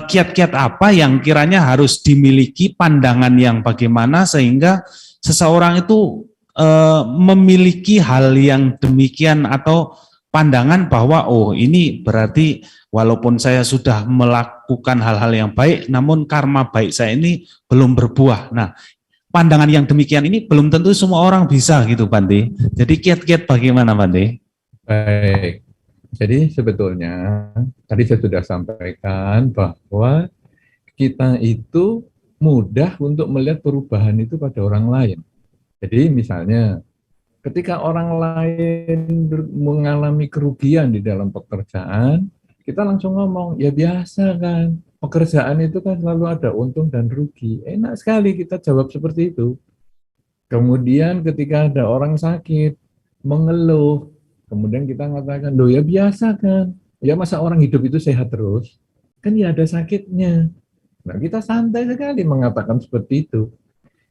kiat-kiat apa yang kiranya harus dimiliki, pandangan yang bagaimana sehingga seseorang itu memiliki hal yang demikian atau pandangan bahwa oh ini berarti walaupun saya sudah melakukan hal-hal yang baik, namun karma baik saya ini belum berbuah. Nah, pandangan yang demikian ini belum tentu semua orang bisa gitu, Bante. Jadi kiat-kiat bagaimana, Bante? Baik, jadi sebetulnya tadi saya sudah sampaikan bahwa kita itu mudah untuk melihat perubahan itu pada orang lain. Jadi misalnya ketika orang lain mengalami kerugian di dalam pekerjaan, kita langsung ngomong, ya biasa kan, pekerjaan itu kan selalu ada untung dan rugi. Enak sekali kita jawab seperti itu. Kemudian ketika ada orang sakit, mengeluh, kemudian kita mengatakan, loh ya biasa kan, ya masa orang hidup itu sehat terus? Kan ya ada sakitnya. Nah kita santai sekali mengatakan seperti itu.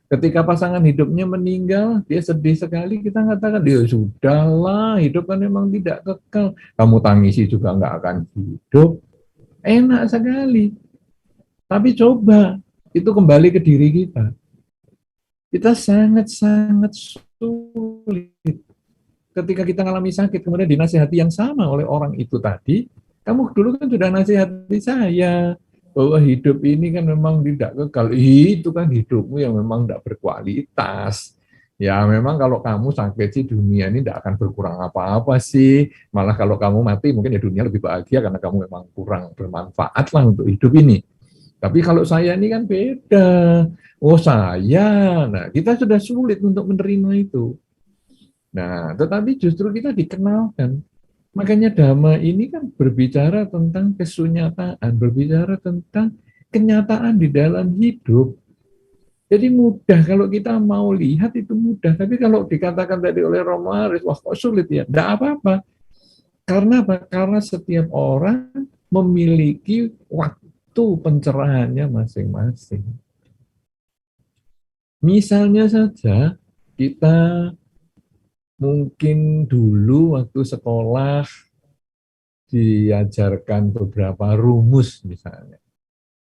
Ketika pasangan hidupnya meninggal, dia sedih sekali, kita katakan, ya sudahlah, hidup kan memang tidak kekal. Kamu tangisi juga nggak akan hidup. Enak sekali. Tapi coba, itu kembali ke diri kita. Kita sangat-sangat sulit. Ketika kita mengalami sakit, kemudian dinasihati yang sama oleh orang itu tadi, kamu dulu kan sudah nasihati saya, bahwa hidup ini kan memang tidak kekal. Itu kan hidupmu yang memang tidak berkualitas. Ya memang kalau kamu sakit sih dunia ini tidak akan berkurang apa-apa sih. Malah kalau kamu mati mungkin ya dunia lebih bahagia karena kamu memang kurang bermanfaat lah untuk hidup ini. Tapi kalau saya ini kan beda. Oh saya, nah kita sudah sulit untuk menerima itu. Nah, tetapi justru kita dikenalkan. Makanya Dhamma ini kan berbicara tentang kesunyataan, berbicara tentang kenyataan di dalam hidup. Jadi mudah, kalau kita mau lihat itu mudah. Tapi kalau dikatakan tadi oleh Romo Aris, wah kok sulit ya? Tidak apa-apa. Karena apa? Karena setiap orang memiliki waktu pencerahannya masing-masing. Misalnya saja, kita mungkin dulu waktu sekolah diajarkan beberapa rumus misalnya.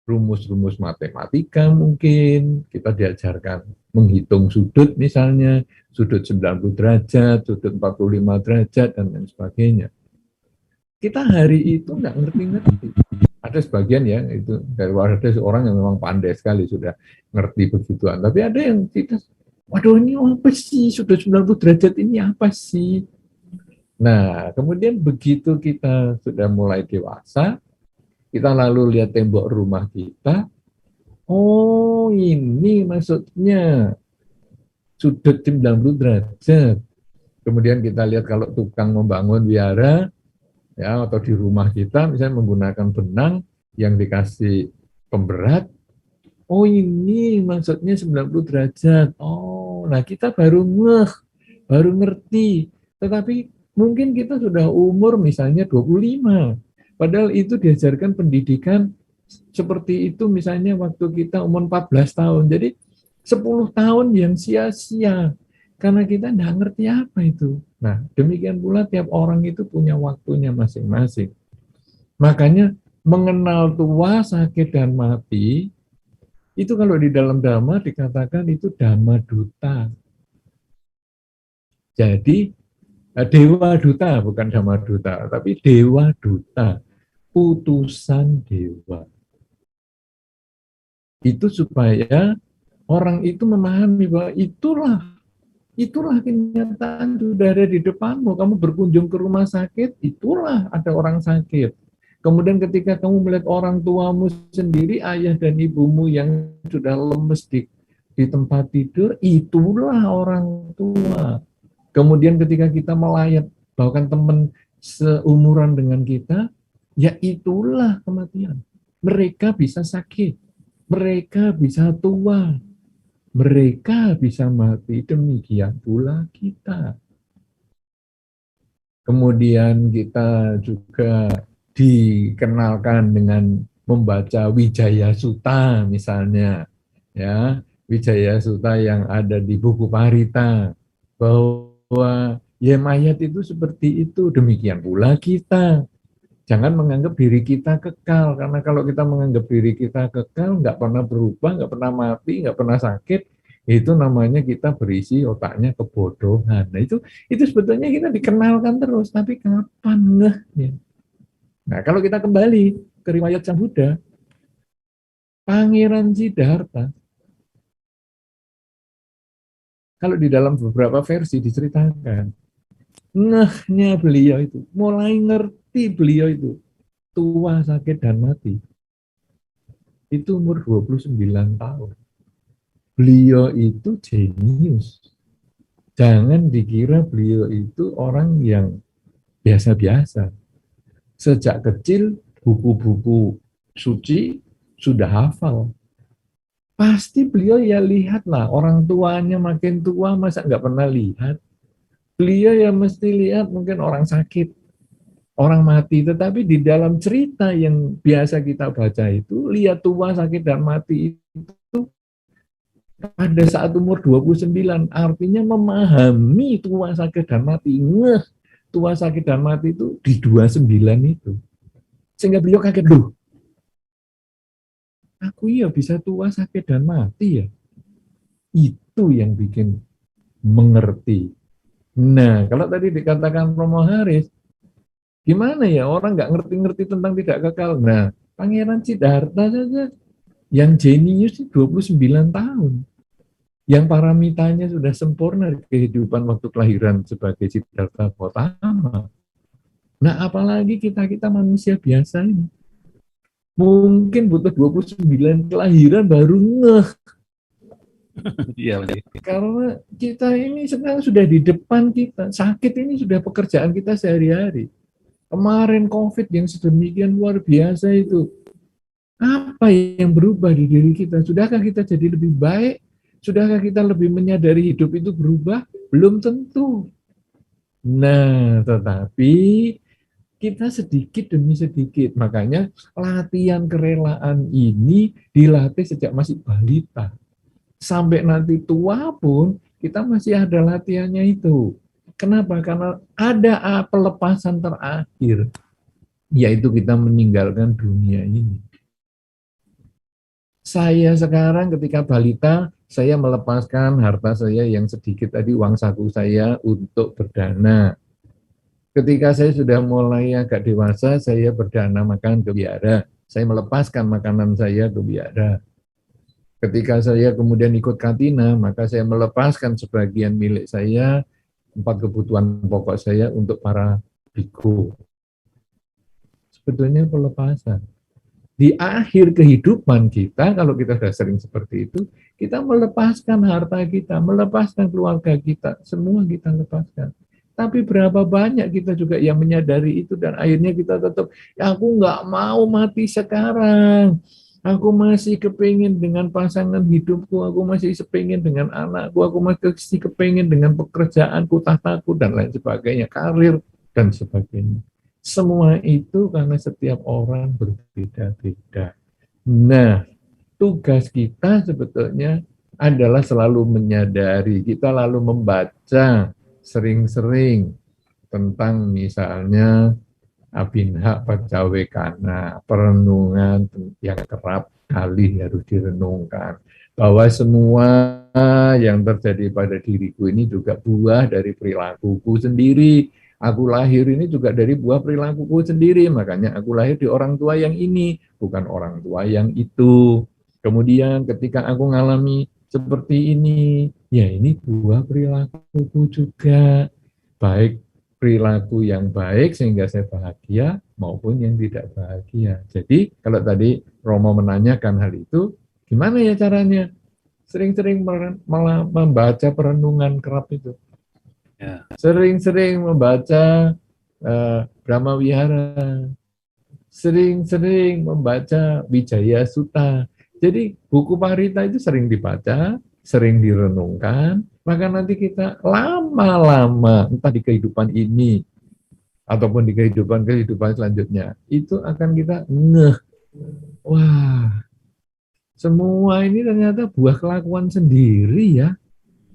Rumus-rumus matematika mungkin, kita diajarkan menghitung sudut misalnya, sudut 90 derajat, sudut 45 derajat, dan lain sebagainya. Kita hari itu nggak ngerti-ngerti. Ada sebagian ya, itu dari ada orang yang memang pandai sekali sudah ngerti begituan. Tapi ada yang kita, waduh ini apa sih, sudut 90 derajat ini apa sih? Nah, kemudian begitu kita sudah mulai dewasa, kita lalu lihat tembok rumah kita, oh ini maksudnya sudut 90 derajat. Kemudian kita lihat kalau tukang membangun wihara, ya atau di rumah kita misalnya menggunakan benang yang dikasih pemberat, oh ini maksudnya 90 derajat. Oh, nah kita baru baru ngerti. Tetapi mungkin kita sudah umur misalnya 25. Padahal itu diajarkan pendidikan seperti itu misalnya waktu kita umur 14 tahun. Jadi 10 tahun yang sia-sia karena kita tidak ngerti apa itu. Nah, demikian pula tiap orang itu punya waktunya masing-masing. Makanya mengenal tua, sakit, dan mati, itu kalau di dalam Dhamma dikatakan itu Dhamma Duta. Jadi, Dewa Duta, bukan Dhamma Duta, tapi Dewa Duta, utusan Dewa. Itu supaya orang itu memahami bahwa itulah kenyataan sudah ada di depanmu. Kamu berkunjung ke rumah sakit, itulah ada orang sakit. Kemudian ketika kamu melihat orang tuamu sendiri, ayah dan ibumu yang sudah lemes di tempat tidur, itulah orang tua. Kemudian ketika kita melayat, bahkan teman seumuran dengan kita, ya itulah kematian. Mereka bisa sakit, mereka bisa tua, mereka bisa mati, demikian pula kita. Kemudian kita juga dikenalkan dengan membaca Wijaya Sutta misalnya, ya Wijaya Sutta yang ada di buku Parita, bahwa ya mayat itu seperti itu, demikian pula kita. Jangan menganggap diri kita kekal, karena kalau kita menganggap diri kita kekal, nggak pernah berubah, nggak pernah mati, nggak pernah sakit, itu namanya kita berisi otaknya kebodohan. Nah itu sebetulnya kita dikenalkan terus, tapi kapan ngehnya? Nah kalau kita kembali ke riwayat Sang Buddha, Pangeran Siddhartha, kalau di dalam beberapa versi diceritakan, ngehnya beliau itu, mulai ngerti beliau itu, tua, sakit, dan mati, itu umur 29 tahun. Beliau itu jenius. Jangan dikira beliau itu orang yang biasa-biasa. Sejak kecil, buku-buku suci sudah hafal. Pasti beliau ya lihatlah, orang tuanya makin tua, masa nggak pernah lihat. Beliau ya mesti lihat mungkin orang sakit, orang mati. Tetapi di dalam cerita yang biasa kita baca itu, lihat tua, sakit, dan mati itu pada saat umur 29, artinya memahami tua, sakit, dan mati. Ngeh, tua, sakit, dan mati itu di 29 itu. Sehingga beliau kaget, loh, aku ya bisa tua, sakit, dan mati ya. Itu yang bikin mengerti. Nah, kalau tadi dikatakan Romo Haris, gimana ya orang nggak ngerti-ngerti tentang tidak kekal. Nah, Pangeran Siddhartha saja yang jenius 29 tahun. Yang paramitanya sudah sempurna di kehidupan waktu kelahiran sebagai Siddhartha Gautama. Nah, apalagi kita-kita manusia biasa ini. Mungkin butuh 29 kelahiran baru ngeh. Iya, Karena kita ini sekarang sudah di depan kita. Sakit ini sudah pekerjaan kita sehari-hari. Kemarin COVID yang sedemikian luar biasa itu. Apa yang berubah di diri kita? Sudahkah kita jadi lebih baik? Sudahkah kita lebih menyadari hidup itu berubah? Belum tentu. Nah, tetapi kita sedikit demi sedikit. Makanya latihan kerelaan ini dilatih sejak masih balita. Sampai nanti tua pun kita masih ada latihannya itu. Kenapa? Karena ada pelepasan terakhir, yaitu kita meninggalkan dunia ini. Saya sekarang ketika balita, saya melepaskan harta saya yang sedikit tadi, uang saku saya untuk berdana. Ketika saya sudah mulai agak dewasa, saya berdana makan ke biara. Saya melepaskan makanan saya ke biara. Ketika saya kemudian ikut kantina, maka saya melepaskan sebagian milik saya, 4 kebutuhan pokok saya untuk para biku. Sebetulnya pelepasan. Di akhir kehidupan kita, kalau kita sudah sering seperti itu, kita melepaskan harta kita, melepaskan keluarga kita, semua kita lepaskan. Tapi berapa banyak kita juga yang menyadari itu dan akhirnya kita tetap, ya aku nggak mau mati sekarang. Aku masih kepingin dengan pasangan hidupku, aku masih kepingin dengan anakku, aku masih kepingin dengan pekerjaanku, tahtaku, dan lain sebagainya, karir, dan sebagainya. Semua itu karena setiap orang berbeda-beda. Nah, tugas kita sebetulnya adalah selalu menyadari, kita lalu membaca sering-sering tentang misalnya Abinha Pacawekana, perenungan yang kerap kali harus direnungkan. Bahwa semua yang terjadi pada diriku ini juga buah dari perilakuku sendiri. Aku lahir ini juga dari buah perilakuku sendiri, makanya aku lahir di orang tua yang ini, bukan orang tua yang itu. Kemudian ketika aku ngalami seperti ini, ya ini buah perilakuku juga. Baik perilaku yang baik sehingga saya bahagia maupun yang tidak bahagia. Jadi kalau tadi Romo menanyakan hal itu, gimana ya caranya? Sering-sering membaca perenungan kerap itu. Ya. Sering-sering membaca Brahma Wihara. Sering-sering membaca Wijaya Sutta. Jadi buku Parita itu sering dibaca, sering direnungkan, maka nanti kita lama-lama, entah di kehidupan ini, ataupun di kehidupan selanjutnya, itu akan kita ngeh, wah, semua ini ternyata buah kelakuan sendiri ya.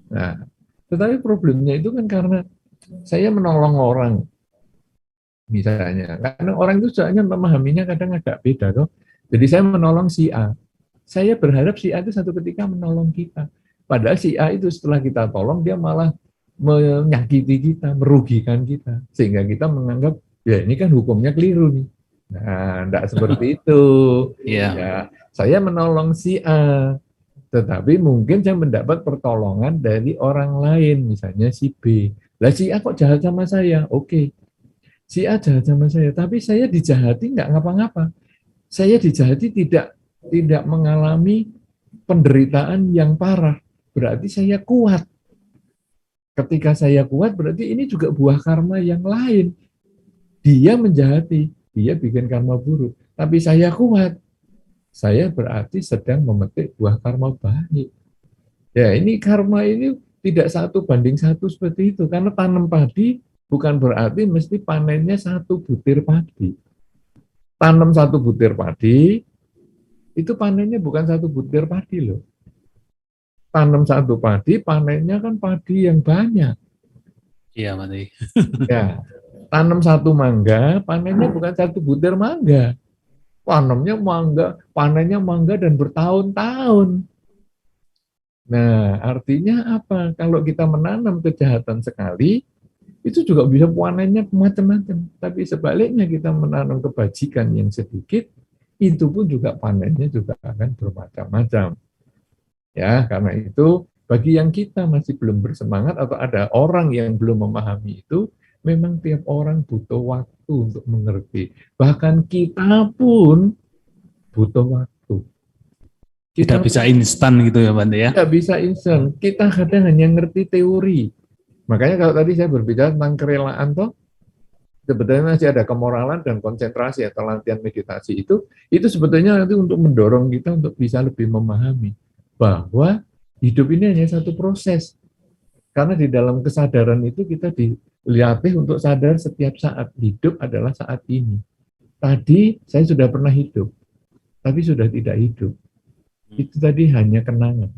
Nah, tetapi problemnya itu kan karena saya menolong orang, misalnya. Karena orang itu soalnya memahaminya kadang agak beda toh. Jadi saya menolong si A. Saya berharap si A itu satu ketika menolong kita. Padahal si A itu setelah kita tolong dia malah menyakiti kita, merugikan kita. Sehingga kita menganggap ya ini kan hukumnya keliru nih. Nah, enggak seperti itu. Iya. Ya, saya menolong si A, tetapi mungkin saya mendapat pertolongan dari orang lain, misalnya si B. Lah si A kok jahat sama saya? Oke, si A jahat sama saya, tapi saya dijahati nggak ngapa-ngapa. Saya dijahati tidak mengalami penderitaan yang parah. Berarti saya kuat. Ketika saya kuat, berarti ini juga buah karma yang lain. Dia menjahati, dia bikin karma buruk. Tapi saya kuat. Saya berarti sedang memetik buah karma baik. Ya, ini karma ini tidak satu banding satu seperti itu. Karena tanam padi bukan berarti mesti panennya satu butir padi. Tanam satu butir padi, itu panennya bukan satu butir padi loh. Tanam satu padi, panennya kan padi yang banyak. Iya, Bante. Ya, tanam satu mangga, panennya bukan satu butir mangga. Tanamnya mangga, panennya mangga dan bertahun-tahun. Nah, artinya apa? Kalau kita menanam kejahatan sekali, itu juga bisa panennya macam-macam. Tapi sebaliknya kita menanam kebajikan yang sedikit, itu pun juga panennya juga akan bermacam-macam. Ya, karena itu bagi yang kita masih belum bersemangat atau ada orang yang belum memahami itu, memang tiap orang butuh waktu untuk mengerti. Bahkan kita pun butuh waktu. Tidak Kita bisa instan gitu ya, Bante ya. tidak bisa instan. Kita kadang hanya ngerti teori. Makanya kalau tadi saya berbicara tentang kerelaan toh, sebetulnya masih ada kemoralan dan konsentrasi atau latihan meditasi itu sebetulnya nanti untuk mendorong kita untuk bisa lebih memahami bahwa hidup ini hanya satu proses. Karena di dalam kesadaran itu kita dilatih untuk sadar setiap saat. Hidup adalah saat ini. Tadi saya sudah pernah hidup, tapi sudah tidak hidup. Itu tadi hanya kenangan.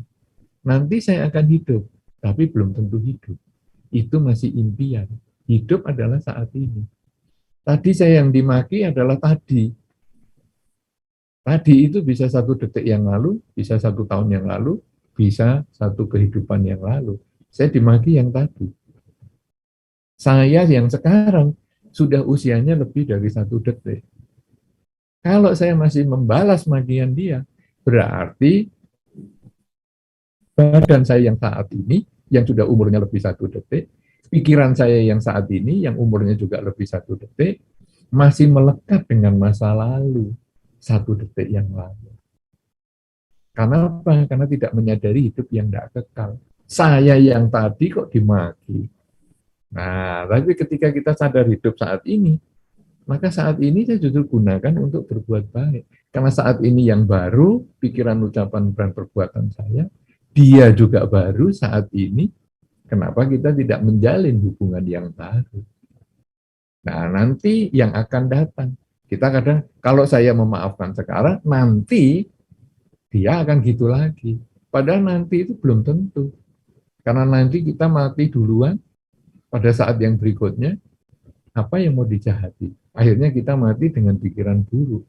Nanti saya akan hidup, tapi belum tentu hidup. Itu masih impian. Hidup adalah saat ini. Tadi saya yang dimaki adalah tadi. Tadi itu bisa 1 detik yang lalu, bisa 1 tahun yang lalu, bisa 1 kehidupan yang lalu. Saya dimaki yang tadi. Saya yang sekarang sudah usianya lebih dari 1 detik. Kalau saya masih membalas makian dia, berarti badan saya yang saat ini, yang sudah umurnya lebih 1 detik, pikiran saya yang saat ini, yang umurnya juga lebih 1 detik, masih melekat dengan masa lalu 1 detik yang lalu. Karena apa? Karena tidak menyadari hidup yang tidak kekal. Saya yang tadi kok dimaki. Nah, tapi ketika kita sadar hidup saat ini, maka saat ini saya justru gunakan untuk berbuat baik. Karena saat ini yang baru, pikiran, ucapan, dan perbuatan saya, dia juga baru saat ini, kenapa kita tidak menjalin hubungan yang baru? Nah, nanti yang akan datang. Kita kadang, kalau saya memaafkan sekarang, nanti dia akan gitu lagi. Padahal nanti itu belum tentu. Karena nanti kita mati duluan, pada saat yang berikutnya, apa yang mau dijahati? Akhirnya kita mati dengan pikiran buruk.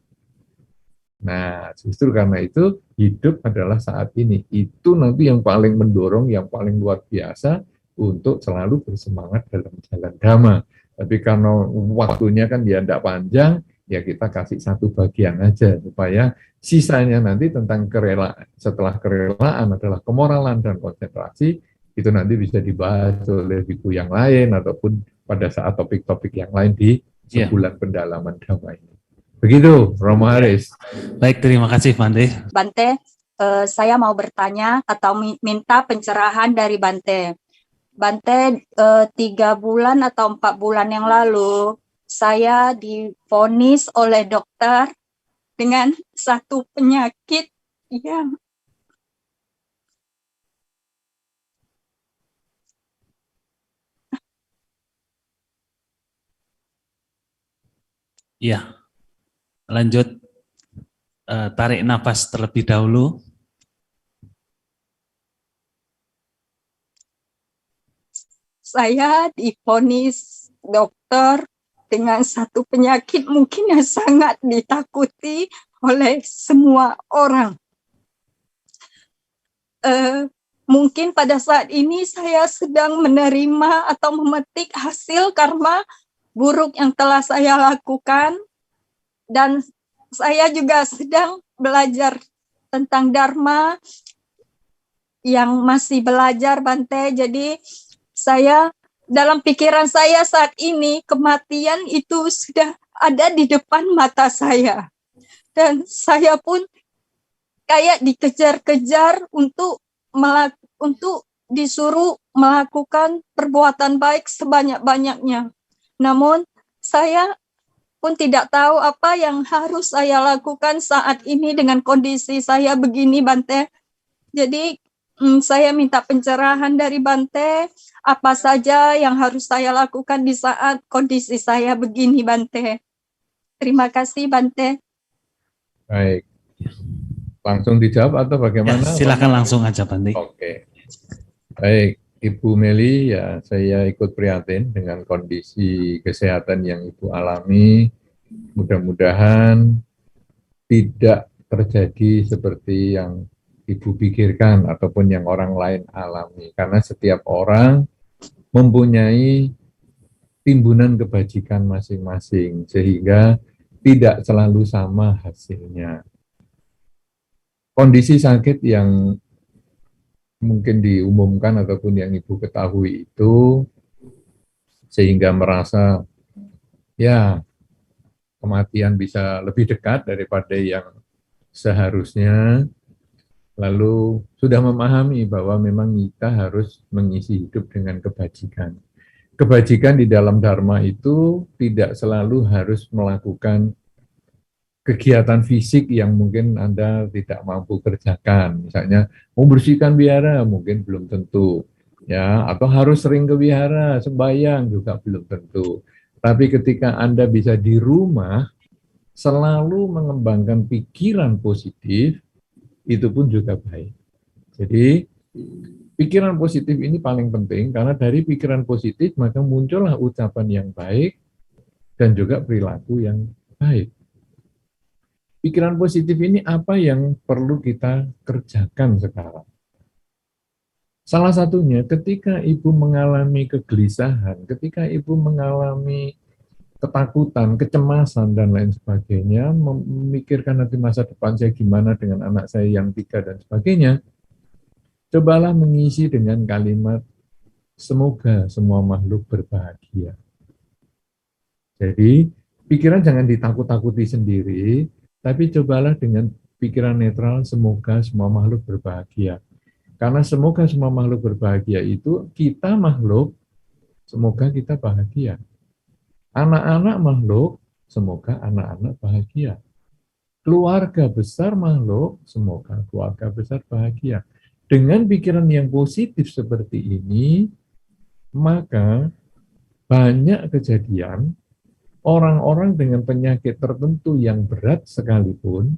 Nah, justru karena itu, hidup adalah saat ini. Itu nanti yang paling mendorong, yang paling luar biasa untuk selalu bersemangat dalam jalan dhamma. Tapi karena waktunya kan dia tidak panjang, ya kita kasih satu bagian aja, supaya sisanya nanti tentang kerelaan. Setelah kerelaan adalah kemoralan dan konsentrasi, itu nanti bisa dibahas oleh buku yang lain, ataupun pada saat topik-topik yang lain di sebulan pendalaman dhamma ini. Begitu, Romo Haris. Baik, terima kasih Bante. Bante, saya mau bertanya atau minta pencerahan dari Bante. Bante, 3 bulan atau 4 bulan yang lalu, saya divonis oleh dokter dengan satu penyakit yang Ya, lanjut, tarik nafas terlebih dahulu. saya divonis dokter dengan satu penyakit mungkin yang sangat ditakuti oleh semua orang. Mungkin pada saat ini saya sedang menerima atau memetik hasil karma buruk yang telah saya lakukan, dan saya juga sedang belajar tentang Dharma yang masih belajar, Bante. Jadi saya, dalam pikiran saya saat ini, kematian itu sudah ada di depan mata saya. Dan saya pun kayak dikejar-kejar untuk disuruh melakukan perbuatan baik sebanyak-banyaknya. Namun saya pun tidak tahu apa yang harus saya lakukan saat ini dengan kondisi saya begini, Bante. Jadi saya minta pencerahan dari Bante, apa saja yang harus saya lakukan di saat kondisi saya begini, Bante. Terima kasih, Bante. Baik. Langsung dijawab atau bagaimana? Ya, silakan langsung aja, Bante. Oke. Baik, Ibu Meli, ya saya ikut prihatin dengan kondisi kesehatan yang Ibu alami. Mudah-mudahan tidak terjadi seperti yang Ibu pikirkan ataupun yang orang lain alami. Karena setiap orang mempunyai timbunan kebajikan masing-masing, sehingga tidak selalu sama hasilnya. Kondisi sakit yang mungkin diumumkan ataupun yang Ibu ketahui itu, sehingga merasa ya kematian bisa lebih dekat daripada yang seharusnya, lalu sudah memahami bahwa memang kita harus mengisi hidup dengan kebajikan. Kebajikan di dalam Dharma itu tidak selalu harus melakukan kegiatan fisik yang mungkin Anda tidak mampu kerjakan. Misalnya membersihkan wihara mungkin belum tentu, ya, atau harus sering ke wihara, sembahyang juga belum tentu. Tapi ketika Anda bisa di rumah selalu mengembangkan pikiran positif, itu pun juga baik. Jadi pikiran positif ini paling penting, karena dari pikiran positif maka muncullah ucapan yang baik dan juga perilaku yang baik. Pikiran positif ini apa yang perlu kita kerjakan sekarang? Salah satunya ketika Ibu mengalami kegelisahan, ketika Ibu mengalami ketakutan, kecemasan, dan lain sebagainya, memikirkan nanti masa depan saya gimana dengan anak saya yang 3 dan sebagainya, cobalah mengisi dengan kalimat, semoga semua makhluk berbahagia. Jadi, pikiran jangan ditakut-takuti sendiri, tapi cobalah dengan pikiran netral, semoga semua makhluk berbahagia. Karena semoga semua makhluk berbahagia itu, kita makhluk, semoga kita bahagia. Anak-anak makhluk, semoga anak-anak bahagia. Keluarga besar makhluk, semoga keluarga besar bahagia. Dengan pikiran yang positif seperti ini, maka banyak kejadian orang-orang dengan penyakit tertentu yang berat sekalipun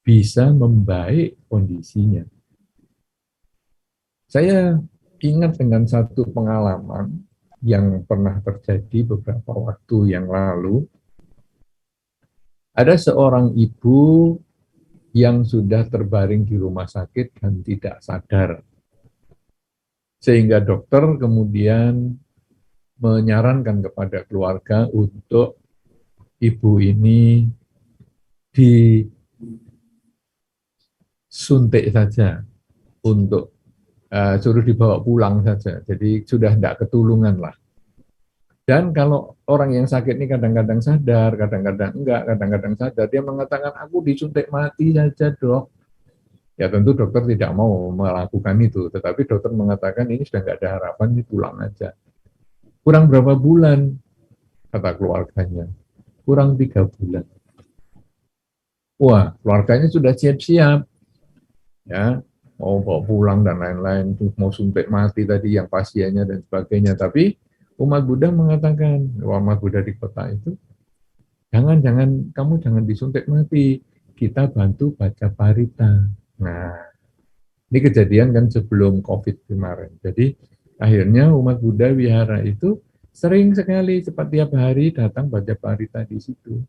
bisa membaik kondisinya. Saya ingat dengan satu pengalaman yang pernah terjadi beberapa waktu yang lalu. Ada seorang ibu yang sudah terbaring di rumah sakit dan tidak sadar. Sehingga dokter kemudian menyarankan kepada keluarga untuk ibu ini disuntik saja, untuk suruh dibawa pulang saja. Jadi sudah tidak ketulungan lah. Dan kalau orang yang sakit ini kadang-kadang sadar, kadang-kadang enggak, kadang-kadang sadar, dia mengatakan, aku disuntik mati saja, Dok. Ya tentu dokter tidak mau melakukan itu, tetapi dokter mengatakan ini sudah enggak ada harapan, ini pulang aja. Kurang berapa bulan, kata keluarganya? Kurang 3 bulan. Wah, keluarganya sudah siap-siap. Ya, mau bawa pulang dan lain-lain, mau suntik mati tadi yang pasiennya dan sebagainya. Tapi umat Buddha mengatakan, umat Buddha di kota itu, kamu jangan disuntik mati, kita bantu baca parita. Nah, ini kejadian kan sebelum COVID kemarin. Jadi akhirnya umat Buddha wihara itu Sering sekali cepat tiap hari datang baca parita di situ.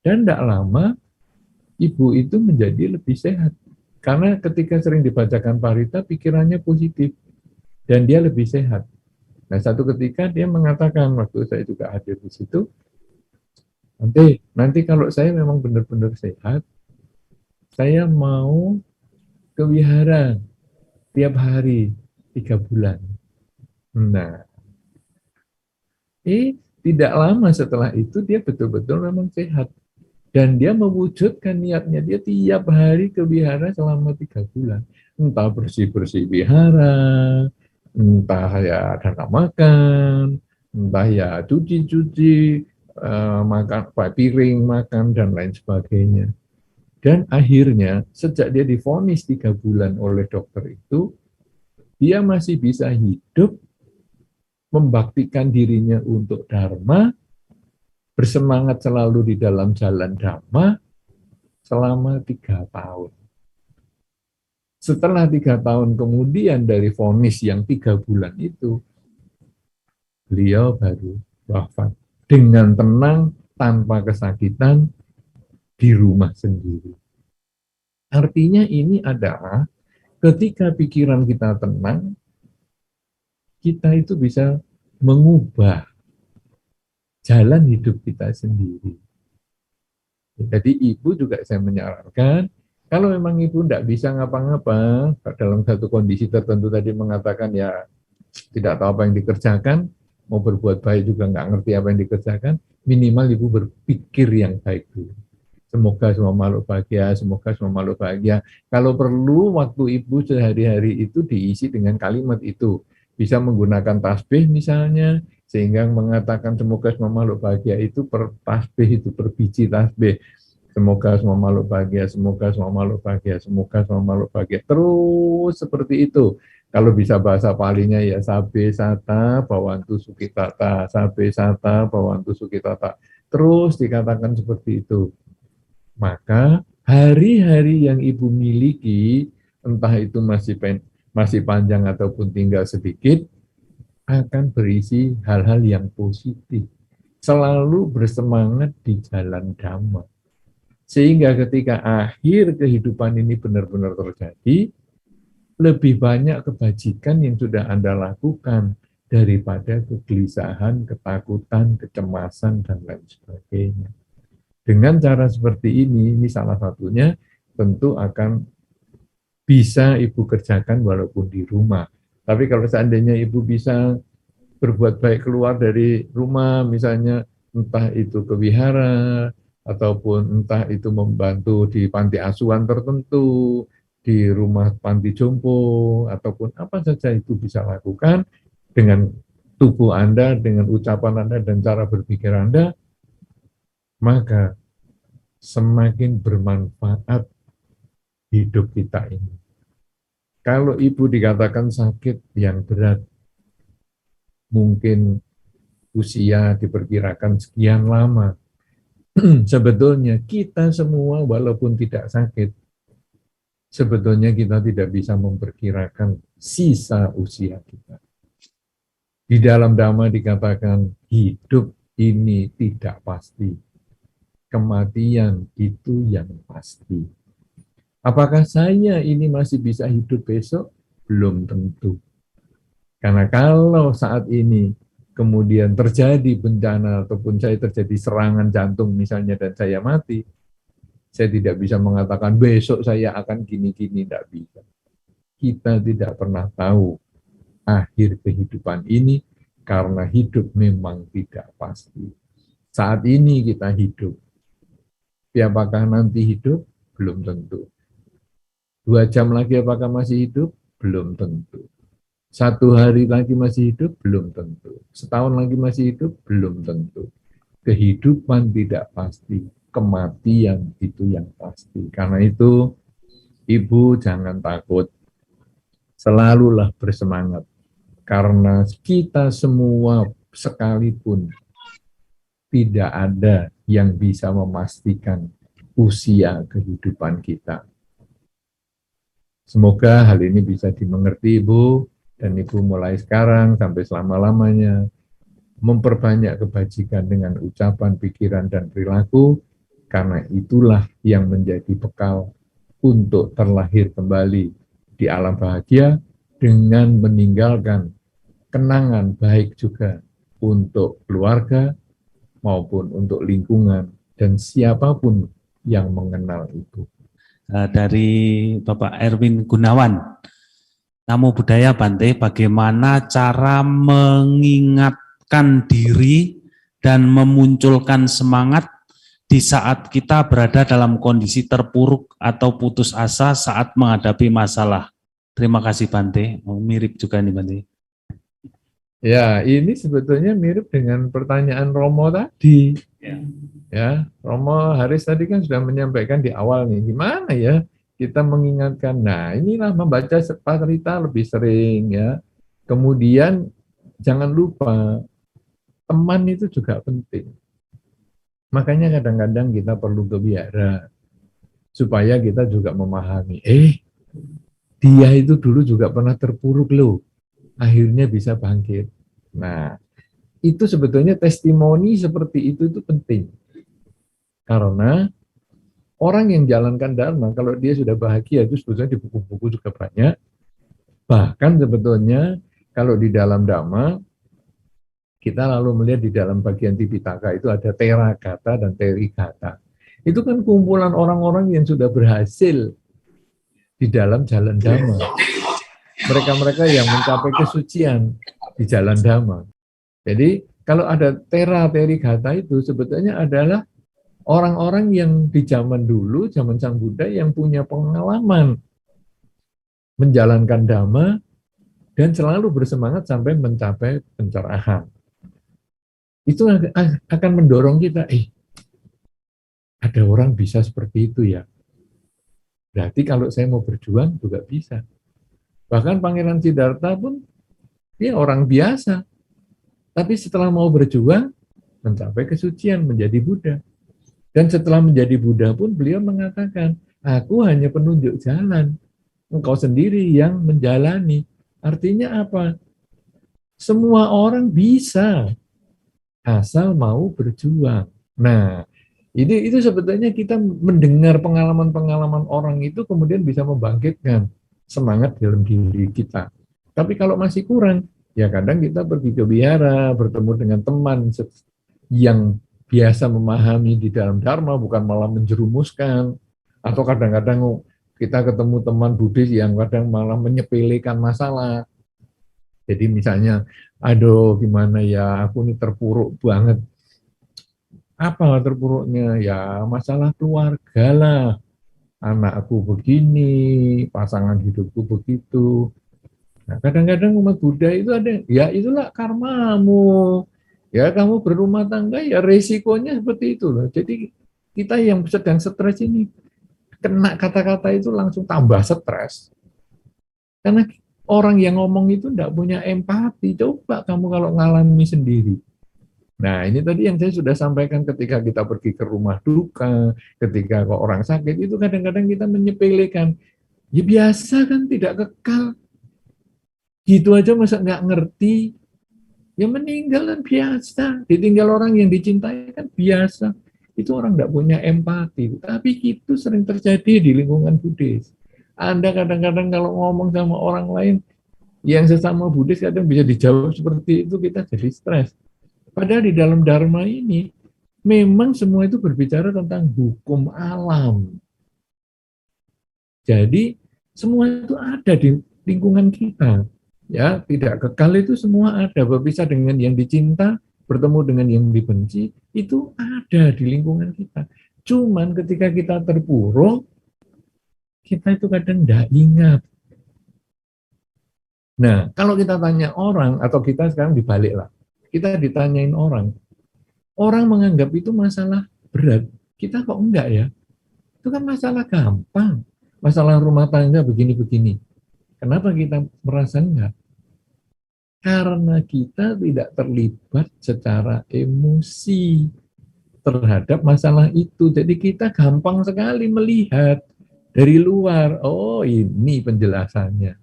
Dan tidak lama ibu itu menjadi lebih sehat. Karena ketika sering dibacakan parita, pikirannya positif dan dia lebih sehat. Nah, satu ketika dia mengatakan, waktu saya juga hadir di situ, nanti kalau saya memang benar-benar sehat, saya mau ke wihara tiap hari 3 bulan. Nah, tidak lama setelah itu dia betul-betul memang sehat. Dan dia mewujudkan niatnya, dia tiap hari ke wihara selama 3 bulan. Entah bersih-bersih wihara, entah ya dana makan, entah ya cuci-cuci, makan piring, makan, dan lain sebagainya. Dan akhirnya, sejak dia divonis 3 bulan oleh dokter itu, dia masih bisa hidup, membaktikan dirinya untuk Dharma, bersemangat selalu di dalam jalan Dhamma selama 3 tahun. Setelah 3 tahun kemudian dari vonis yang 3 bulan itu, beliau baru wafat dengan tenang, tanpa kesakitan, di rumah sendiri. Artinya ini adalah ketika pikiran kita tenang, kita itu bisa mengubah jalan hidup kita sendiri. Jadi ibu juga saya menyarankan, kalau memang ibu tidak bisa ngapa-ngapa, dalam satu kondisi tertentu tadi mengatakan ya tidak tahu apa yang dikerjakan, mau berbuat baik juga nggak ngerti apa yang dikerjakan, minimal ibu berpikir yang baik dulu. Semoga semua makhluk bahagia, semoga semua makhluk bahagia. Kalau perlu waktu ibu sehari-hari itu diisi dengan kalimat itu. Bisa menggunakan tasbih misalnya, sehingga mengatakan semoga semua makhluk bahagia itu per tasbih itu per biji tasbih. Semoga semua makhluk bahagia, semoga semua makhluk bahagia, semoga semua makhluk bahagia. Terus seperti itu. Kalau bisa bahasa palinya ya sabe sata bawantu sukitata, sabe sata bawantu sukitata. Terus dikatakan seperti itu. Maka hari-hari yang ibu miliki, entah itu masih panjang ataupun tinggal sedikit, akan berisi hal-hal yang positif. Selalu bersemangat di jalan Dhamma. Sehingga ketika akhir kehidupan ini benar-benar terjadi, lebih banyak kebajikan yang sudah Anda lakukan daripada kegelisahan, ketakutan, kecemasan, dan lain sebagainya. Dengan cara seperti ini salah satunya tentu akan bisa ibu kerjakan walaupun di rumah. Tapi kalau seandainya ibu bisa berbuat baik keluar dari rumah, misalnya entah itu ke wihara, ataupun entah itu membantu di panti asuhan tertentu, di rumah panti jompo, ataupun apa saja itu bisa lakukan dengan tubuh Anda, dengan ucapan Anda, dan cara berpikir Anda, maka semakin bermanfaat hidup kita ini. Kalau ibu dikatakan sakit yang berat, mungkin usia diperkirakan sekian lama, sebetulnya kita semua walaupun tidak sakit, sebetulnya kita tidak bisa memperkirakan sisa usia kita. Di dalam Dhamma dikatakan hidup ini tidak pasti. Kematian itu yang pasti. Apakah saya ini masih bisa hidup besok? Belum tentu. Karena kalau saat ini kemudian terjadi bencana ataupun saya terjadi serangan jantung misalnya dan saya mati, saya tidak bisa mengatakan besok saya akan gini-gini, tidak bisa. Kita tidak pernah tahu akhir kehidupan ini karena hidup memang tidak pasti. Saat ini kita hidup. Apakah nanti hidup? Belum tentu. 2 jam lagi apakah masih hidup? Belum tentu. 1 hari lagi masih hidup? Belum tentu. Setahun lagi masih hidup? Belum tentu. Kehidupan tidak pasti. Kematian itu yang pasti. Karena itu, ibu jangan takut. Selalulah bersemangat. Karena kita semua sekalipun tidak ada yang bisa memastikan usia kehidupan kita. Semoga hal ini bisa dimengerti Ibu, dan Ibu mulai sekarang sampai selama-lamanya memperbanyak kebajikan dengan ucapan, pikiran, dan perilaku, karena itulah yang menjadi bekal untuk terlahir kembali di alam bahagia dengan meninggalkan kenangan baik juga untuk keluarga maupun untuk lingkungan dan siapapun yang mengenal itu. Dari Bapak Erwin Gunawan, Namo Buddhaya Bante, bagaimana cara mengingatkan diri dan memunculkan semangat di saat kita berada dalam kondisi terpuruk atau putus asa saat menghadapi masalah? Terima kasih Bante. Mirip juga nih Bante. Ya, ini sebetulnya mirip dengan pertanyaan Romo tadi. Ya, Romo Haris tadi kan sudah menyampaikan di awal nih, gimana ya kita mengingatkan. Nah, inilah membaca cerita lebih sering ya. Kemudian jangan lupa teman itu juga penting. Makanya kadang-kadang kita perlu ke biara supaya kita juga memahami, dia itu dulu juga pernah terpuruk loh, akhirnya bisa bangkit. Nah, itu sebetulnya testimoni seperti itu penting. Karena orang yang jalankan Dharma, kalau dia sudah bahagia, itu sebetulnya di buku-buku juga banyak. Bahkan sebetulnya kalau di dalam Dhamma, kita lalu melihat di dalam bagian Tipitaka itu ada Teragata dan Terigata. Itu kan kumpulan orang-orang yang sudah berhasil di dalam jalan Dhamma. Mereka-mereka yang mencapai kesucian di jalan Dhamma. Jadi kalau ada Terigata itu sebetulnya adalah orang-orang yang di zaman dulu, zaman Sang Buddha yang punya pengalaman menjalankan Dhamma dan selalu bersemangat sampai mencapai pencerahan. Itu akan mendorong kita, ada orang bisa seperti itu ya. Berarti kalau saya mau berjuang juga bisa. Bahkan Pangeran Siddhartha pun dia orang biasa. Tapi setelah mau berjuang, mencapai kesucian, menjadi Buddha. Dan setelah menjadi Buddha pun beliau mengatakan, aku hanya penunjuk jalan. Engkau sendiri yang menjalani. Artinya apa? Semua orang bisa, asal mau berjuang. Nah, itu sebetulnya kita mendengar pengalaman-pengalaman orang itu kemudian bisa membangkitkan semangat dalam diri kita. Tapi kalau masih kurang, ya kadang kita pergi ke biara, bertemu dengan teman yang biasa memahami di dalam Dharma, bukan malah menjerumuskan. Atau kadang-kadang kita ketemu teman Buddhis yang kadang malah menyepelekan masalah. Jadi misalnya, aduh gimana ya, aku ini terpuruk banget. Apa terpuruknya? Ya masalah keluarga lah. Anakku begini, pasangan hidupku begitu. Nah, kadang-kadang umat Buddha itu ada, ya itulah karmamu. Ya kamu berumah tangga, ya resikonya seperti itu loh. Jadi kita yang sedang stres ini, kena kata-kata itu langsung tambah stres. Karena orang yang ngomong itu tidak punya empati. Coba kamu kalau ngalami sendiri. Nah, ini tadi yang saya sudah sampaikan ketika kita pergi ke rumah duka, ketika kok orang sakit, itu kadang-kadang kita menyepelekan. Ya biasa kan, tidak kekal. Gitu aja masa nggak ngerti. Ya meninggal kan biasa. Ditinggal orang yang dicintai kan biasa. Itu orang nggak punya empati. Tapi itu sering terjadi di lingkungan Buddhis. Anda kadang-kadang kalau ngomong sama orang lain, yang sesama Buddhis kadang bisa dijawab seperti itu, kita jadi stres. Padahal di dalam Dharma ini, memang semua itu berbicara tentang hukum alam. Jadi, semua itu ada di lingkungan kita. Ya, tidak kekal itu semua ada. Berpisah dengan yang dicinta, bertemu dengan yang dibenci, itu ada di lingkungan kita. Cuman ketika kita terpuruk, kita itu kadang tidak ingat. Nah, kalau kita tanya orang, atau kita sekarang dibalik lah, kita ditanyain orang menganggap itu masalah berat. Kita kok enggak ya? Itu kan masalah gampang. Masalah rumah tangga begini-begini. Kenapa kita merasa enggak? Karena kita tidak terlibat secara emosi terhadap masalah itu. Jadi kita gampang sekali melihat dari luar. Oh, ini penjelasannya.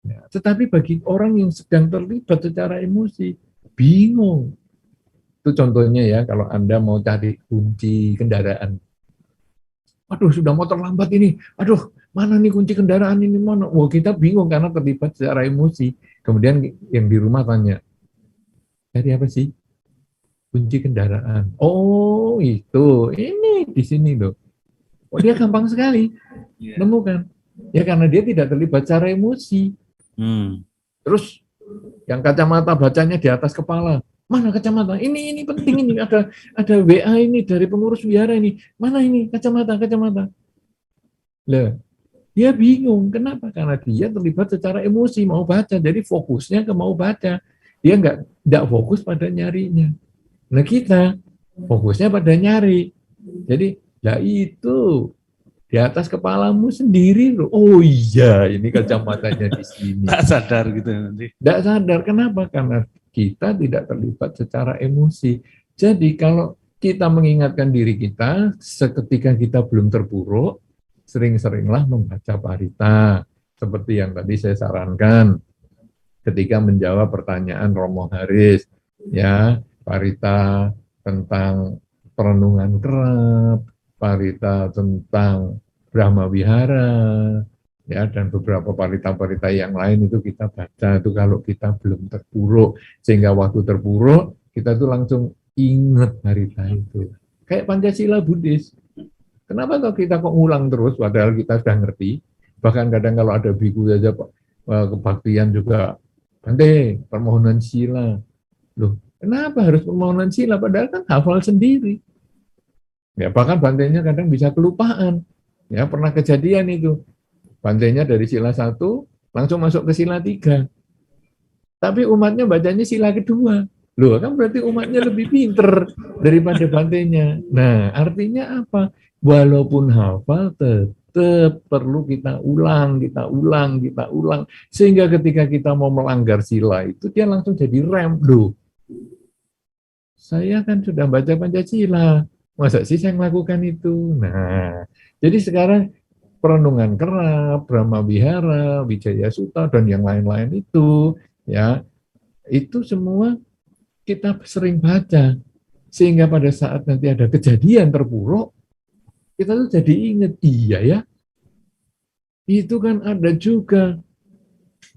Ya, tetapi bagi orang yang sedang terlibat secara emosi, bingung. Itu contohnya ya, kalau Anda mau cari kunci kendaraan. Aduh, sudah mau terlambat ini. Aduh, mana nih kunci kendaraan ini, mana? Wah, kita bingung karena terlibat secara emosi. Kemudian yang di rumah tanya, cari apa sih? Kunci kendaraan. Oh, itu. Ini di sini loh. Oh, dia gampang sekali nemukan. Ya karena dia tidak terlibat secara emosi. Terus yang kacamata bacanya di atas kepala. Mana kacamata? Ini penting ini. Ada WA ini dari pengurus wihara ini. Mana ini kacamata? Lah, dia bingung. Kenapa? Karena dia terlibat secara emosi mau baca. Jadi fokusnya ke mau baca. Dia nggak fokus pada nyarinya. Nah kita fokusnya pada nyari. Jadi, ya itu di atas kepalamu sendiri loh. Oh iya, ini kacamatanya di sini. Tak sadar gitu nanti. Tidak sadar. Kenapa? Karena kita tidak terlibat secara emosi. Jadi kalau kita mengingatkan diri kita, seketika kita belum terpuruk, sering-seringlah membaca parita. Seperti yang tadi saya sarankan ketika menjawab pertanyaan Romo Haris. Ya, parita tentang perenungan kerap, parita tentang Brahma Wihara, ya, dan beberapa parita-parita yang lain itu kita baca itu kalau kita belum terpuruk, sehingga waktu terpuruk kita tuh langsung ingat parita itu. Kayak Pancasila Buddhis. Kenapa kok kita kok ngulang terus padahal kita sudah ngerti? Bahkan kadang kalau ada biku saja kebaktian juga, Bante, permohonan sila. Loh, kenapa harus permohonan sila? Padahal kan hafal sendiri. Ya, bahkan bantenya kadang bisa kelupaan. Ya, pernah kejadian itu. Bantenya dari sila 1 langsung masuk ke sila 3. Tapi umatnya bacanya sila kedua. Loh, kan berarti umatnya lebih pinter daripada bantenya. Nah, artinya apa? Walaupun hafal tetap perlu kita ulang. Sehingga ketika kita mau melanggar sila itu dia langsung jadi rem. Loh, saya kan sudah baca Pancasila. Masa sih saya melakukan itu? Nah, jadi sekarang perenungan kerap, Brahma Wihara, Wijaya Sutta, dan yang lain-lain itu, ya, itu semua kita sering baca. Sehingga pada saat nanti ada kejadian terpuruk, kita tuh jadi ingat, iya ya, itu kan ada juga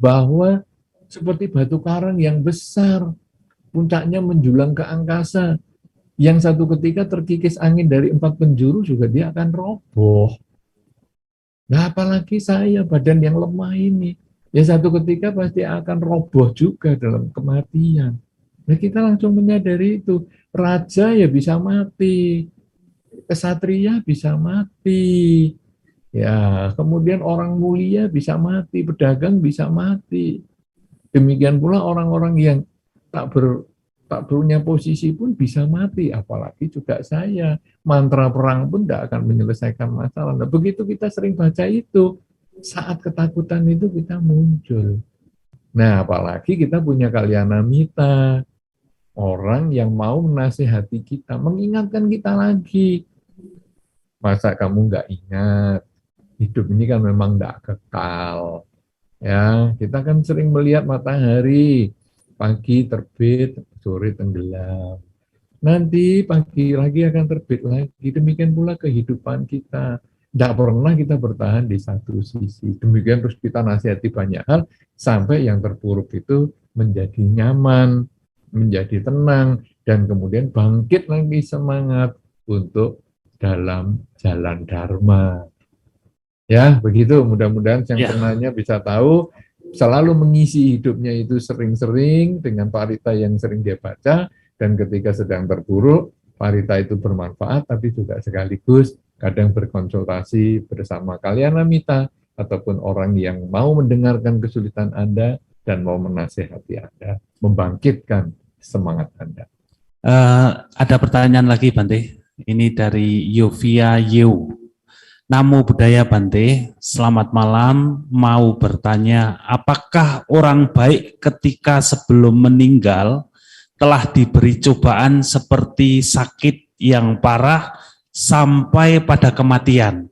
bahwa seperti batu karang yang besar, puncaknya menjulang ke angkasa, yang satu ketika terkikis angin dari 4 penjuru juga dia akan roboh. Nah, apalagi saya, badan yang lemah ini, ya satu ketika pasti akan roboh juga dalam kematian. Nah, kita langsung menyadari itu. Raja ya bisa mati, kesatria bisa mati, ya, kemudian orang mulia bisa mati, pedagang bisa mati. Demikian pula orang-orang yang tak punya posisi pun bisa mati, apalagi juga saya. Mantra perang pun tidak akan menyelesaikan masalah. Nah, begitu kita sering baca itu, saat ketakutan itu kita muncul. Nah, apalagi kita punya kalyana mita, orang yang mau menasihati kita, mengingatkan kita lagi. Masa kamu nggak ingat? Hidup ini kan memang nggak kekal. Ya, kita kan sering melihat matahari, pagi terbit, sore tenggelam. Nanti pagi lagi akan terbit lagi. Demikian pula kehidupan kita. Tidak pernah kita bertahan di satu sisi. Demikian terus kita nasihati banyak hal, sampai yang terpuruk itu menjadi nyaman, menjadi tenang, dan kemudian bangkit lagi semangat untuk dalam jalan dharma. Ya, begitu. Mudah-mudahan yang penanya bisa tahu, selalu mengisi hidupnya itu sering-sering dengan parita yang sering dia baca, dan ketika sedang terpuruk, parita itu bermanfaat, tapi juga sekaligus kadang berkonsultasi bersama kalyana mita, ataupun orang yang mau mendengarkan kesulitan Anda, dan mau menasihati Anda, membangkitkan semangat Anda. Ada pertanyaan lagi, Bante. Ini dari Yovia Yu. Namo Buddhaya, Bante. Selamat malam. Mau bertanya, apakah orang baik ketika sebelum meninggal telah diberi cobaan seperti sakit yang parah sampai pada kematian?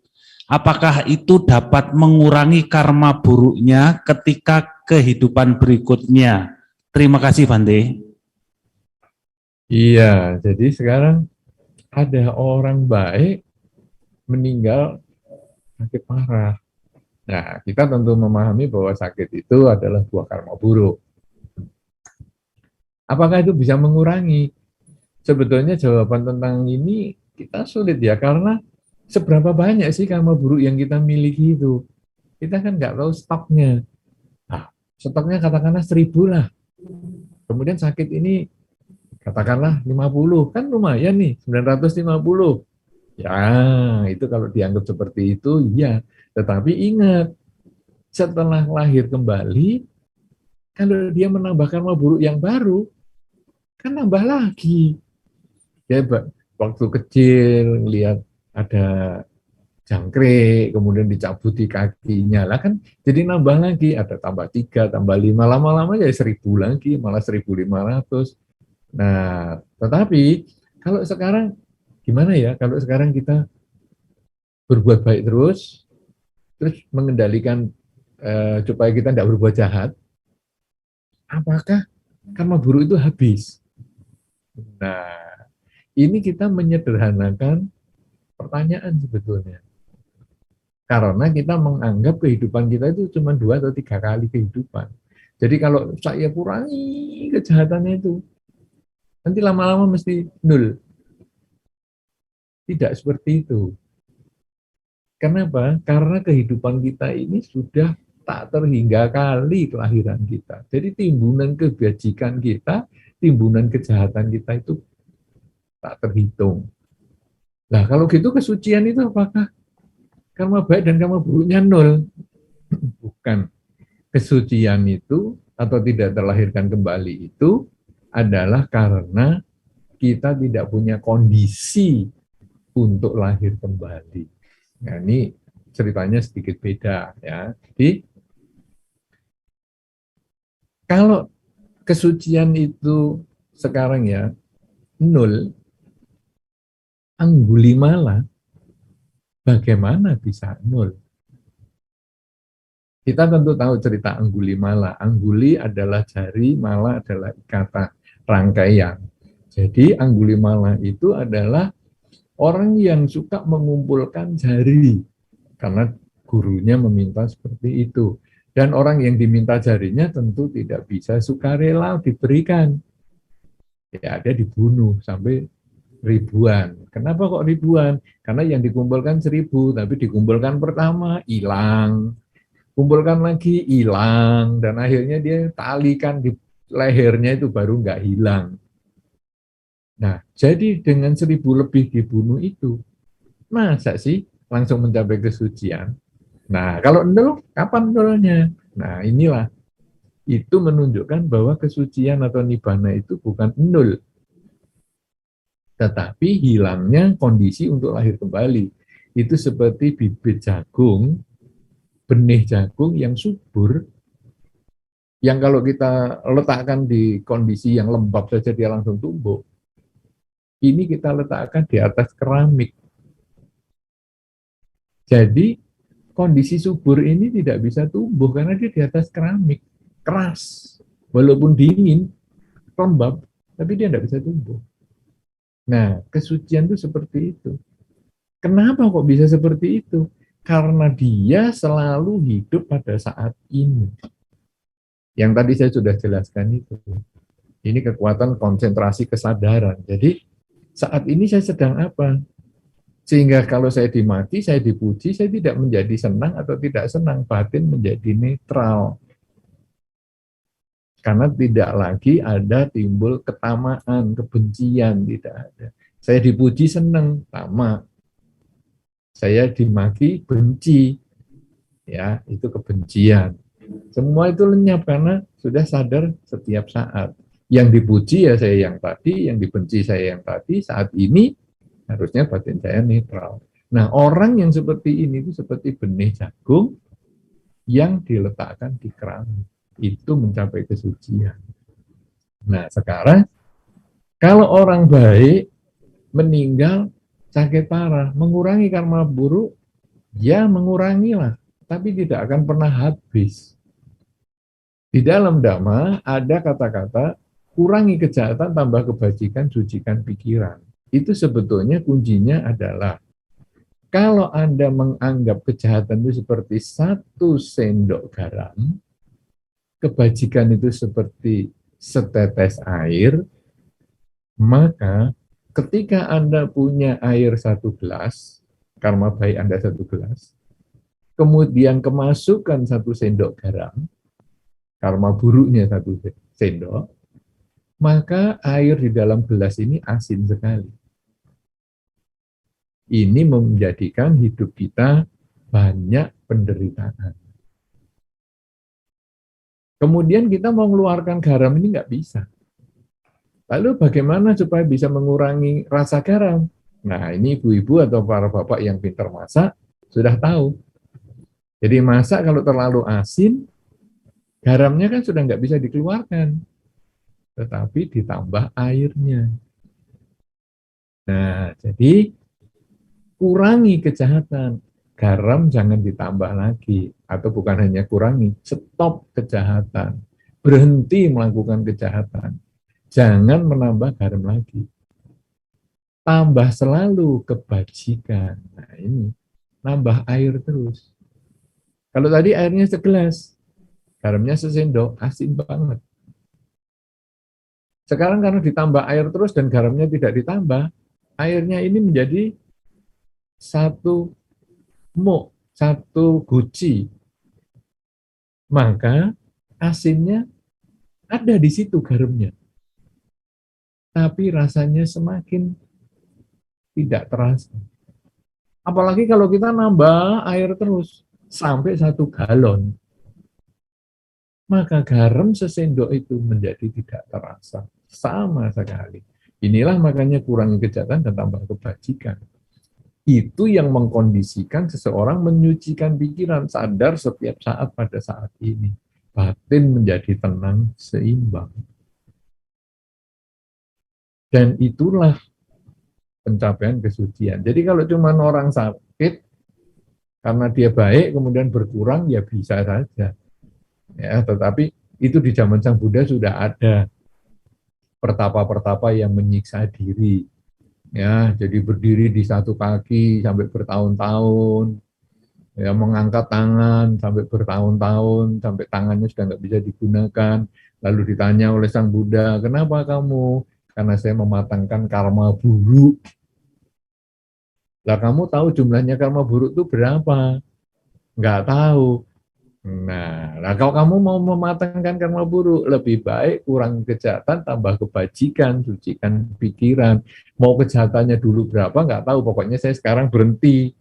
Apakah itu dapat mengurangi karma buruknya ketika kehidupan berikutnya? Terima kasih, Bante. Iya, jadi sekarang ada orang baik meninggal sakit parah. Nah, kita tentu memahami bahwa sakit itu adalah buah karma buruk. Apakah itu bisa mengurangi? Sebetulnya jawaban tentang ini kita sulit ya, karena seberapa banyak sih karma buruk yang kita miliki itu? Kita kan nggak tahu stoknya. Nah, stoknya katakanlah 1.000 lah. Kemudian sakit ini katakanlah 50, kan lumayan nih, 950. Ya, itu kalau dianggap seperti itu, ya. Tetapi ingat, setelah lahir kembali, kalau dia menambah karma buruk yang baru, kan nambah lagi. Dia waktu kecil lihat ada jangkrik, kemudian dicabuti kakinya, lah kan jadi nambah lagi, ada tambah 3, tambah 5, lama-lama jadi 1.000 lagi, malah 1.500. Nah, tetapi kalau sekarang gimana ya? Kalau sekarang kita berbuat baik terus mengendalikan supaya kita tidak berbuat jahat, apakah karma buruk itu habis? Nah, ini kita menyederhanakan pertanyaan sebetulnya. Karena kita menganggap kehidupan kita itu cuma 2 atau 3 kali kehidupan. Jadi kalau saya kurangi kejahatannya itu, nanti lama-lama mesti nol. Tidak seperti itu. Kenapa? Karena kehidupan kita ini sudah tak terhingga kali kelahiran kita. Jadi timbunan kebajikan kita, timbunan kejahatan kita itu tak terhitung. Nah, kalau gitu kesucian itu apakah karma baik dan karma buruknya nol? Bukan. Kesucian itu atau tidak terlahirkan kembali itu adalah karena kita tidak punya kondisi untuk lahir kembali. Nah, ini ceritanya sedikit beda ya. Jadi kalau kesucian itu sekarang ya nol, Anggulimala bagaimana bisa nol? Kita tentu tahu cerita Anggulimala. Angguli adalah jari, mala adalah ikatan, rangkaian. Jadi Anggulimala itu adalah orang yang suka mengumpulkan jari, karena gurunya meminta seperti itu. Dan orang yang diminta jarinya tentu tidak bisa sukarela diberikan. Ya, dia dibunuh sampai ribuan. Kenapa kok ribuan? Karena yang dikumpulkan 1.000, tapi dikumpulkan pertama, hilang. Kumpulkan lagi, hilang. Dan akhirnya dia talikan di lehernya itu baru nggak hilang. Nah, jadi dengan 1.000 lebih dibunuh itu, masa sih langsung mencapai kesucian? Nah, kalau nol, kapan nolnya? Nah, inilah. Itu menunjukkan bahwa kesucian atau nibbana itu bukan nol, tetapi hilangnya kondisi untuk lahir kembali. Itu seperti bibit jagung, benih jagung yang subur, yang kalau kita letakkan di kondisi yang lembab saja dia langsung tumbuh. Ini kita letakkan di atas keramik. Jadi kondisi subur ini tidak bisa tumbuh karena dia di atas keramik, keras, walaupun dingin, lembab, tapi dia tidak bisa tumbuh. Nah, kesucian itu seperti itu. Kenapa kok bisa seperti itu? Karena dia selalu hidup pada saat ini. Yang tadi saya sudah jelaskan itu. Ini kekuatan konsentrasi kesadaran. Jadi saat ini saya sedang apa? Sehingga kalau saya dimaki, saya dipuji, saya tidak menjadi senang atau tidak senang. Batin menjadi netral. Karena tidak lagi ada timbul ketamaan, kebencian, tidak ada. Saya dipuji senang, tamak. Saya dimaki, benci. Ya, itu kebencian. Semua itu lenyap karena sudah sadar setiap saat. Yang dipuji ya saya yang tadi, yang dibenci saya yang tadi, saat ini harusnya batin saya netral. Nah, orang yang seperti ini itu seperti benih jagung yang diletakkan di keramik. Itu mencapai kesucian. Nah, sekarang kalau orang baik meninggal sakit parah, mengurangi karma buruk, ya mengurangilah, tapi tidak akan pernah habis. Di dalam Dhamma ada kata-kata kurangi kejahatan, tambah kebajikan, sucikan pikiran. Itu sebetulnya kuncinya adalah kalau Anda menganggap kejahatan itu seperti 1 sendok garam, kebajikan itu seperti setetes air, maka ketika Anda punya air 1 gelas, karma baik Anda 1 gelas, kemudian kemasukan 1 sendok garam, karma buruknya 1 sendok, maka air di dalam gelas ini asin sekali. Ini menjadikan hidup kita banyak penderitaan. Kemudian kita mau mengeluarkan garam ini nggak bisa. Lalu bagaimana supaya bisa mengurangi rasa garam? Nah, ini ibu-ibu atau para bapak yang pintar masak sudah tahu. Jadi masak kalau terlalu asin, garamnya kan sudah nggak bisa dikeluarkan, tetapi ditambah airnya. Nah, jadi kurangi kejahatan. Garam jangan ditambah lagi. Atau bukan hanya kurangi, stop kejahatan. Berhenti melakukan kejahatan. Jangan menambah garam lagi. Tambah selalu kebajikan. Nah ini, nambah air terus. Kalau tadi airnya 1 gelas, garamnya 1 sendok, asin banget. Sekarang karena ditambah air terus dan garamnya tidak ditambah, airnya ini menjadi 1 muk, 1 guci. Maka asinnya ada di situ garamnya. Tapi rasanya semakin tidak terasa. Apalagi kalau kita nambah air terus sampai 1 galon. Maka garam 1 sendok itu menjadi tidak terasa sama sekali. Inilah makanya kurangi kejahatan dan tambah kebajikan. Itu yang mengkondisikan seseorang menyucikan pikiran, sadar setiap saat pada saat ini. Batin menjadi tenang, seimbang. Dan itulah pencapaian kesucian. Jadi kalau cuma orang sakit, karena dia baik, kemudian berkurang, ya bisa saja. Ya, tetapi itu di zaman Sang Buddha sudah ada pertapa-pertapa yang menyiksa diri. Ya, jadi berdiri di 1 kaki sampai bertahun-tahun, ya, mengangkat tangan sampai bertahun-tahun, sampai tangannya sudah nggak bisa digunakan. Lalu ditanya oleh Sang Buddha, kenapa kamu? Karena saya mematangkan karma buruk. Lah kamu tahu jumlahnya karma buruk itu berapa? Nggak tahu. Nah, kalau kamu mau mematangkan karma buruk, lebih baik kurang kejahatan, tambah kebajikan, sucikan pikiran. Mau kejahatannya dulu berapa, nggak tahu. Pokoknya saya sekarang berhenti.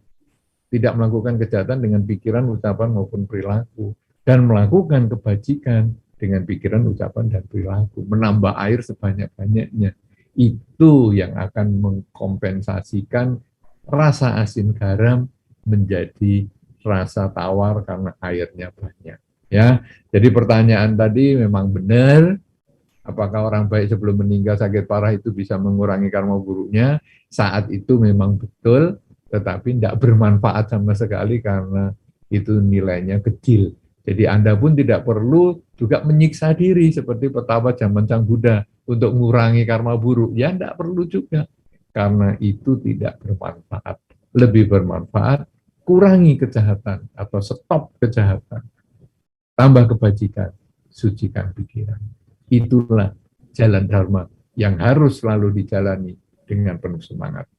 Tidak melakukan kejahatan dengan pikiran, ucapan, maupun perilaku. Dan melakukan kebajikan dengan pikiran, ucapan, dan perilaku. Menambah air sebanyak-banyaknya. Itu yang akan mengkompensasikan rasa asin garam menjadi rasa tawar karena airnya banyak. Ya, jadi pertanyaan tadi memang benar. Apakah orang baik sebelum meninggal sakit parah itu bisa mengurangi karma buruknya? Saat itu memang betul, tetapi tidak bermanfaat sama sekali karena itu nilainya kecil. Jadi Anda pun tidak perlu juga menyiksa diri seperti pertapa zaman Sang Buddha untuk mengurangi karma buruk. Ya tidak perlu juga, karena itu tidak bermanfaat. Lebih bermanfaat kurangi kejahatan atau stop kejahatan, tambah kebajikan, sucikan pikiran. Itulah jalan dharma yang harus selalu dijalani dengan penuh semangat.